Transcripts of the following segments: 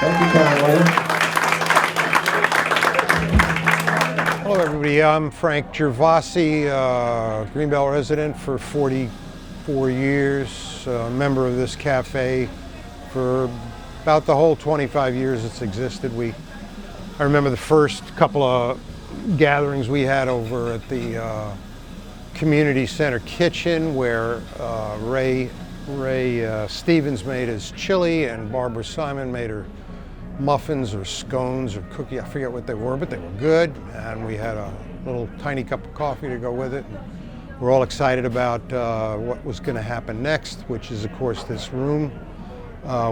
Thank you, Caroline. Hello everybody, I'm Frank Gervasi, Greenbelt resident for 44 years, member of this cafe for about the whole 25 years it's existed. I remember the first couple of gatherings we had over at the community center kitchen where Ray Stevens made his chili and Barbara Simon made her muffins or scones or cookie, I forget what they were, but they were good. And we had a little tiny cup of coffee to go with it. And we're all excited about what was going to happen next, which is, of course, this room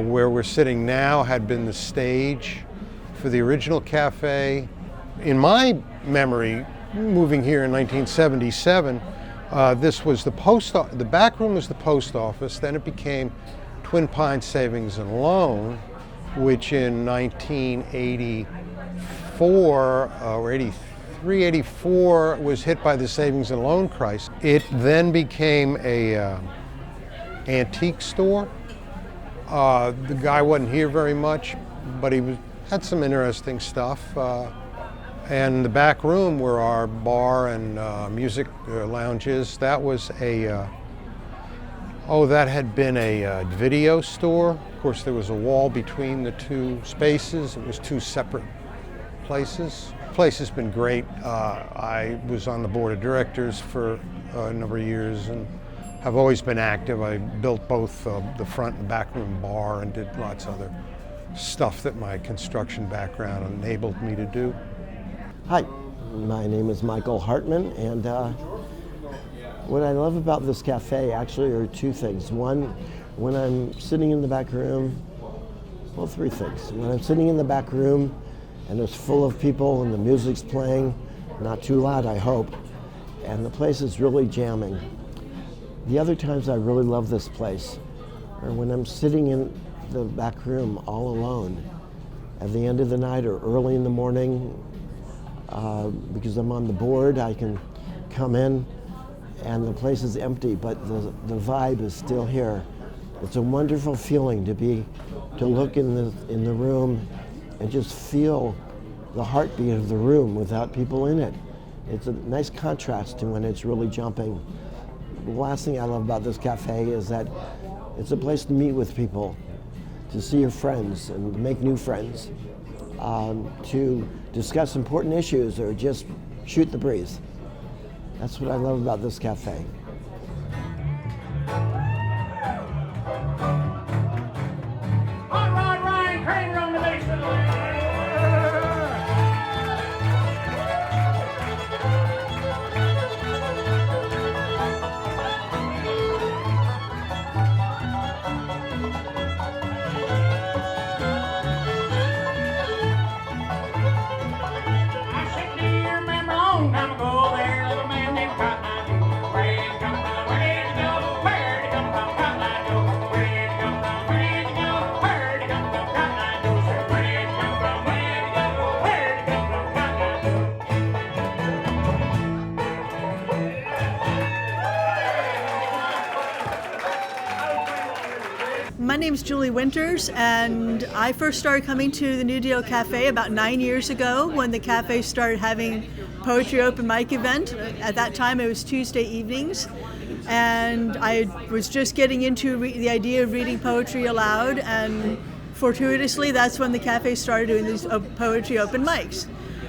where we're sitting now had been the stage for the original cafe. In my memory, moving here in 1977, this was the back room was the post office. Then it became Twin Pines Savings and Loan, which in 1984 or 83, 84 was hit by the savings and loan crisis. It then became a antique store. The guy wasn't here very much, but he had some interesting stuff. And the back room where our bar and music lounge is, that was that had been a video store. Of course, there was a wall between the two spaces. It was two separate places. The place has been great. I was on the board of directors for a number of years and have always been active. I built both the front and back room bar and did lots of other stuff that my construction background enabled me to do. Hi, my name is Michael Hartman, and what I love about this cafe actually are two things. One, when I'm sitting in the back room, well, three things. When I'm sitting in the back room and it's full of people and the music's playing, not too loud, I hope, and the place is really jamming. The other times I really love this place are when I'm sitting in the back room all alone at the end of the night or early in the morning. Because I'm on the board, I can come in and the place is empty, but the vibe is still here. It's a wonderful feeling to look in the room and just feel the heartbeat of the room without people in it. It's a nice contrast to when it's really jumping. The last thing I love about this cafe is that it's a place to meet with people, to see your friends and make new friends, to discuss important issues or just shoot the breeze. That's what I love about this cafe. Hot Rod Ryan Craner on the bass of the line. I said, do you remember a long time ago there, little man named Cotton Eye Joe? Where did he come from? Where did he go? Where did he come from? Cotton Eye Joe. Where did he come from? Where did he go? Where did he come from? Cotton Eye Joe. Said, where did he come from? Where did he go? Where did he come from? Cotton Eye Joe. My name's Julie Winters, and I first started coming to the New Deal Cafe about 9 years ago when the cafe started having poetry open mic event. At that time, it was Tuesday evenings, and I was just getting into the idea of reading poetry aloud, and fortuitously, that's when the cafe started doing these poetry open mics.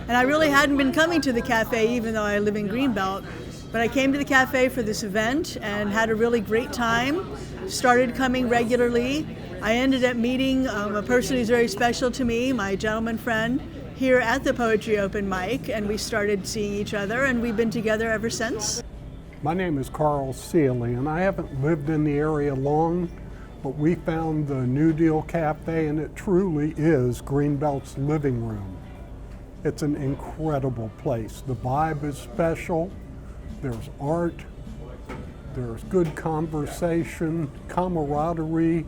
And I really hadn't been coming to the cafe, even though I live in Greenbelt, but I came to the cafe for this event and had a really great time. Started coming regularly. I ended up meeting a person who's very special to me, my gentleman friend, here at the Poetry Open Mic, and we started seeing each other, and we've been together ever since. My name is Carl Seeley, and I haven't lived in the area long, but we found the New Deal Cafe, and it truly is Greenbelt's living room. It's an incredible place. The vibe is special. There's art. There's good conversation, camaraderie,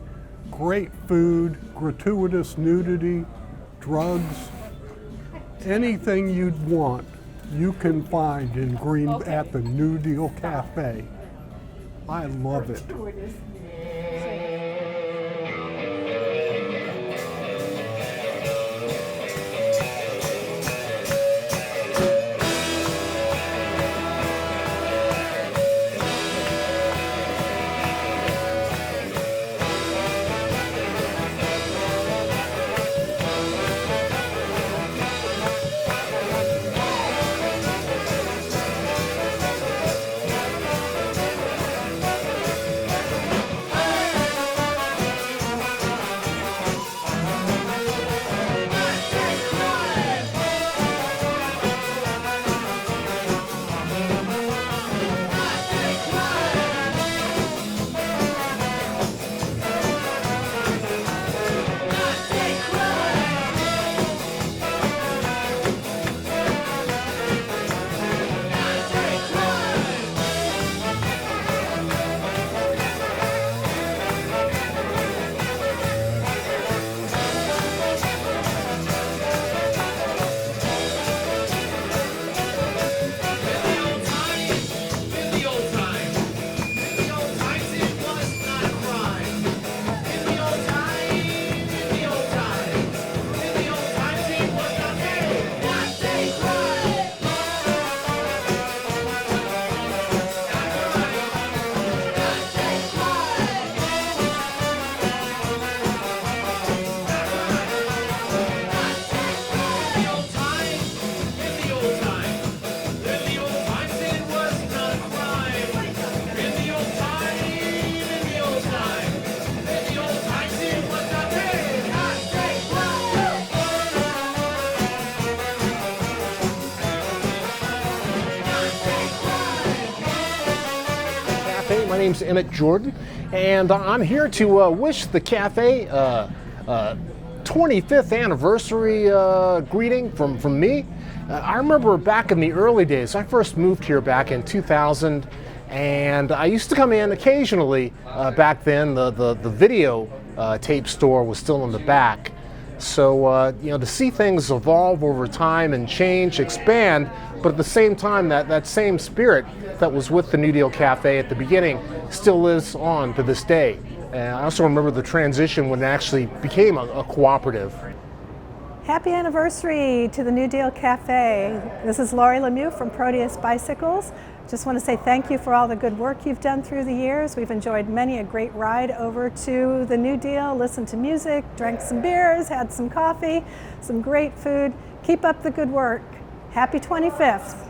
great food, gratuitous nudity, drugs. Anything you'd want, you can find at the New Deal Cafe. I love it. name's Emmett Jordan, and I'm here to wish the cafe 25th anniversary greeting from me. I remember back in the early days, I first moved here back in 2000, and I used to come in occasionally. Back then, the video tape store was still in the back. So, you know, to see things evolve over time and change, expand, but at the same time, that same spirit that was with the New Deal Cafe at the beginning still lives on to this day. I also remember the transition when it actually became a cooperative. Happy anniversary to the New Deal Cafe. This is Laurie Lemieux from Proteus Bicycles. Just want to say thank you for all the good work you've done through the years. We've enjoyed many a great ride over to the New Deal, listened to music, drank some beers, had some coffee, some great food. Keep up the good work. Happy 25th.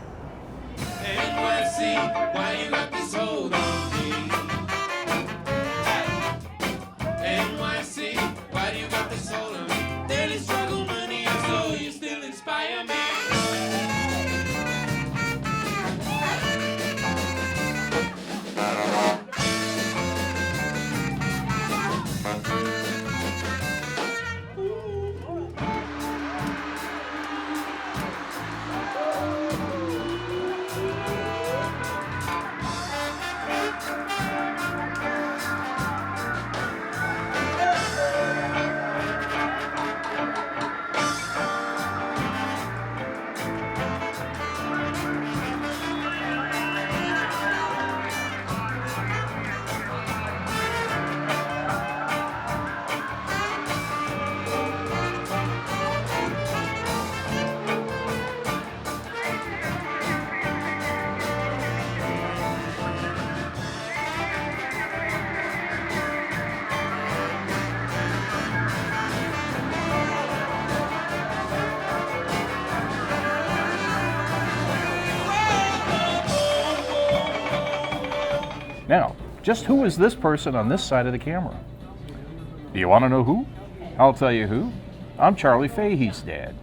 NYC, why you got this hold on me? NYC, why do you got this hold on me? Daily struggle, money, and so you still inspire me. Now, just who is this person on this side of the camera? Do you want to know who? I'll tell you who. I'm Charlie Fahey's dad.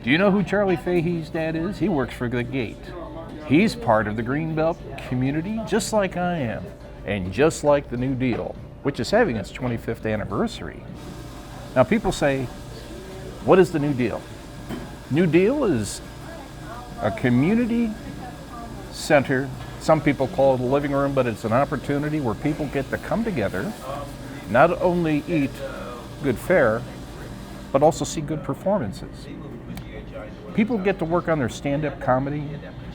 Do you know who Charlie Fahey's dad is? He works for the gate. He's part of the Greenbelt community, just like I am, and just like the New Deal, which is having its 25th anniversary. Now, people say, what is the New Deal? New Deal is a community center. Some people call it a living room, but it's an opportunity where people get to come together, not only eat good fare, but also see good performances. People get to work on their stand-up comedy.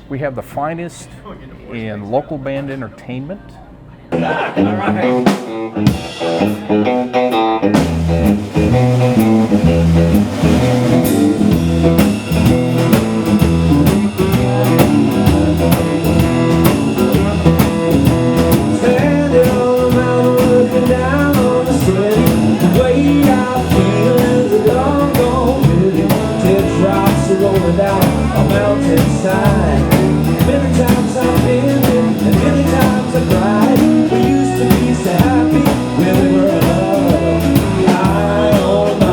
We have the finest in local band entertainment. Many times I've been and many times I've cried. We used to be so happy when we were alone. I on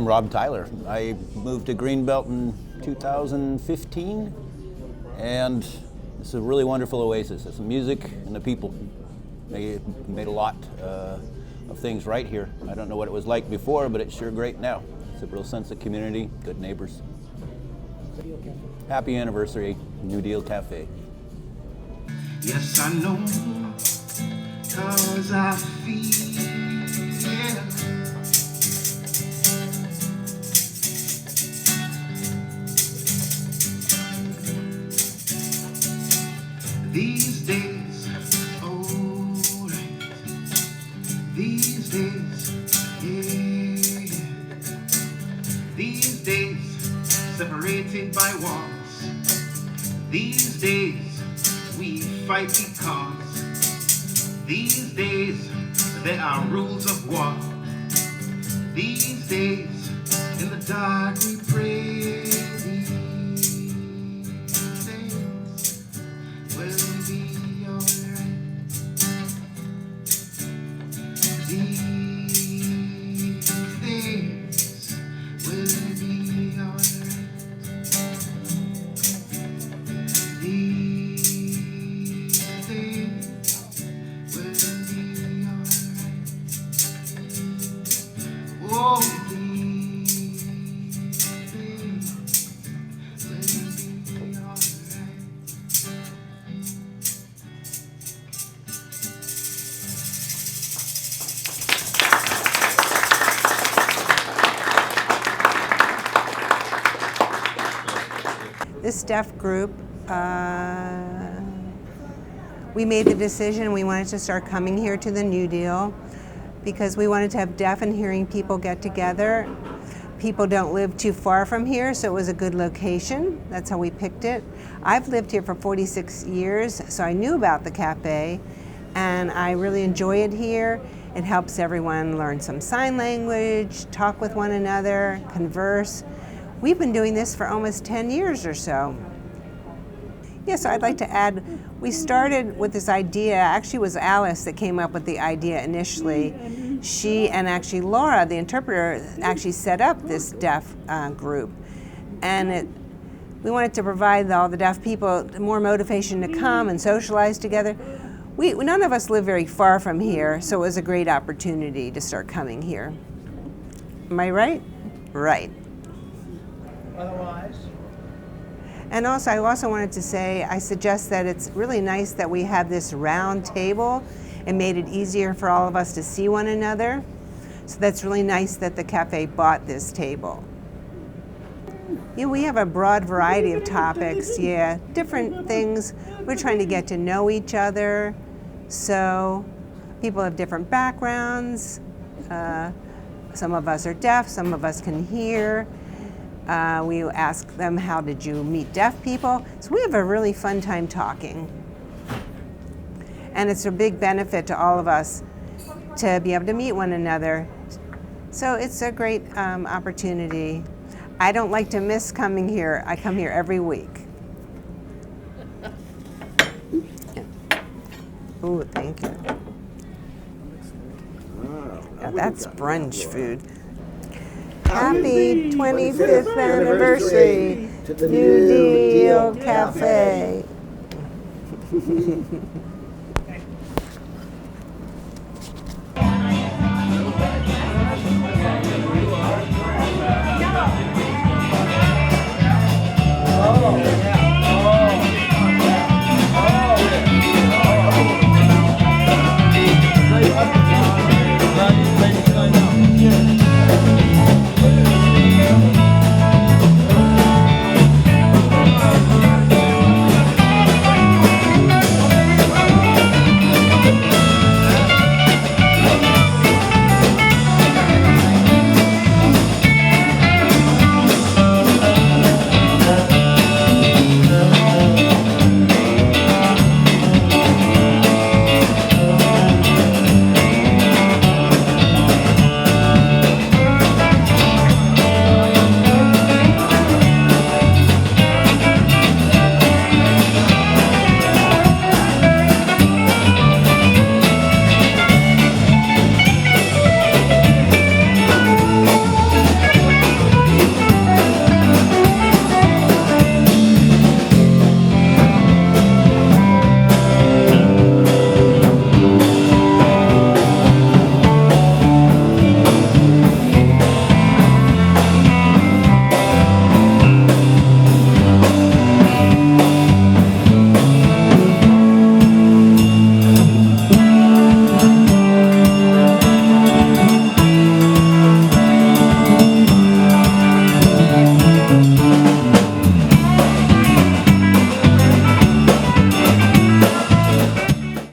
I'm Rob Tyler. I moved to Greenbelt in 2015, and it's a really wonderful oasis. It's the music and the people. They made a lot of things right here. I don't know what it was like before, but it's sure great now. It's a real sense of community, good neighbors. Happy anniversary, New Deal Cafe. Yes, I know, 'cause I feel these days, oh, right. These days, yeah. These days, separated by walls. These days, we fight because these days there are rules of war. These days in the dark we pray. These days will be alright. These days will be alright. These days will be alright. Oh, these days will be alright. This deaf group, we made the decision we wanted to start coming here to the New Deal because we wanted to have deaf and hearing people get together. People don't live too far from here, so it was a good location. That's how we picked it. I've lived here for 46 years, so I knew about the cafe, and I really enjoy it here. It helps everyone learn some sign language, talk with one another, converse. We've been doing this for almost 10 years or so. Yeah, so I'd like to add, we started with this idea, actually it was Alice that came up with the idea initially. She and actually Laura, the interpreter, actually set up this deaf group. And we wanted to provide all the deaf people more motivation to come and socialize together. None of us live very far from here, so it was a great opportunity to start coming here. Am I right? Right. Otherwise? And also, I also wanted to say, I suggest that it's really nice that we have this round table. It made it easier for all of us to see one another. So that's really nice that the cafe bought this table. Yeah, we have a broad variety of topics, yeah, different things. We're trying to get to know each other. So people have different backgrounds. Some of us are deaf, some of us can hear. We ask them, how did you meet deaf people? So we have a really fun time talking. And it's a big benefit to all of us to be able to meet one another. So it's a great opportunity. I don't like to miss coming here. I come here every week. Ooh, thank you. Now that's brunch food. Happy 25th anniversary to the New Deal Cafe.